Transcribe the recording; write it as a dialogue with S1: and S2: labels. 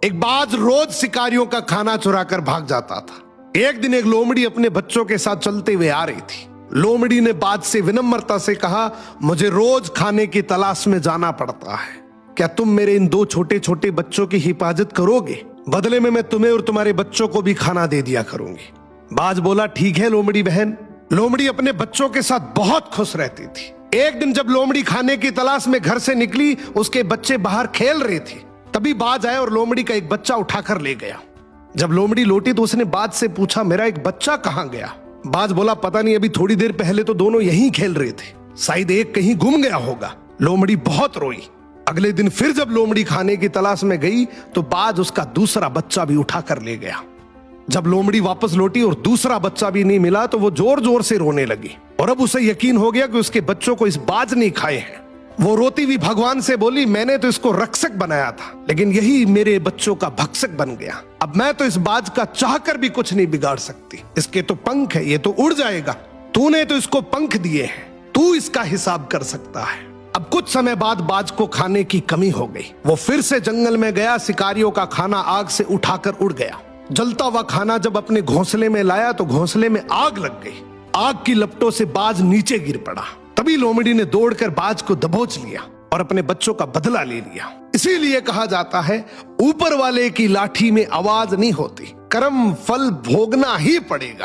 S1: एक बाज रोज शिकारियों का खाना चुरा कर भाग जाता था। एक दिन एक लोमड़ी अपने बच्चों के साथ चलते हुए आ रही थी। लोमड़ी ने बाज से विनम्रता से कहा, मुझे रोज खाने की तलाश में जाना पड़ता है, क्या तुम मेरे इन दो छोटे छोटे बच्चों की हिफाजत करोगे? बदले में मैं तुम्हें और तुम्हारे बच्चों को भी खाना दे दिया करूंगी। बाज बोला, ठीक है लोमड़ी बहन। लोमड़ी अपने बच्चों के साथ बहुत खुश रहती थी। एक दिन जब लोमड़ी खाने की तलाश में घर से निकली, उसके बच्चे बाहर खेल रहे थे। तभी बाज आया और लोमड़ी का एक बच्चा उठाकर ले गया। जब लोमड़ी लौटी तो उसने बाज से पूछा, मेरा एक बच्चा कहाँ गया? बाज बोला, पता नहीं, अभी थोड़ी देर पहले तो दोनों यहीं खेल रहे थे, शायद एक कहीं गुम गया होगा। लोमड़ी बहुत रोई। अगले दिन फिर जब लोमड़ी खाने की तलाश में गई तो बाज उसका दूसरा बच्चा भी उठाकर ले गया। जब लोमड़ी वापस लौटी और दूसरा बच्चा भी नहीं मिला तो वो जोर जोर से रोने लगी और अब उसे यकीन हो गया कि उसके बच्चों को इस बाज ने खाए हैं। वो रोती हुई भगवान से बोली, मैंने तो इसको रक्षक बनाया था, लेकिन यही मेरे बच्चों का भक्षक बन गया। अब मैं तो इस बाज का चाहकर भी कुछ नहीं बिगाड़ सकती। इसके तो पंख है, ये तो उड़ जाएगा। तूने तो इसको पंख दिए हैं, तू इसका हिसाब कर सकता है। अब कुछ समय बाद बाज को खाने की कमी हो गई। वो फिर से जंगल में गया। शिकारियों का खाना आग से उठाकर उड़ गया। जलता हुआ खाना जब अपने घोंसले में लाया तो घोंसले में आग लग गई। आग की लपटों से बाज नीचे गिर पड़ा। तभी लोमड़ी ने दौड़कर बाज को दबोच लिया और अपने बच्चों का बदला ले लिया। इसीलिए कहा जाता है, ऊपर वाले की लाठी में आवाज नहीं होती, कर्म फल भोगना ही पड़ेगा।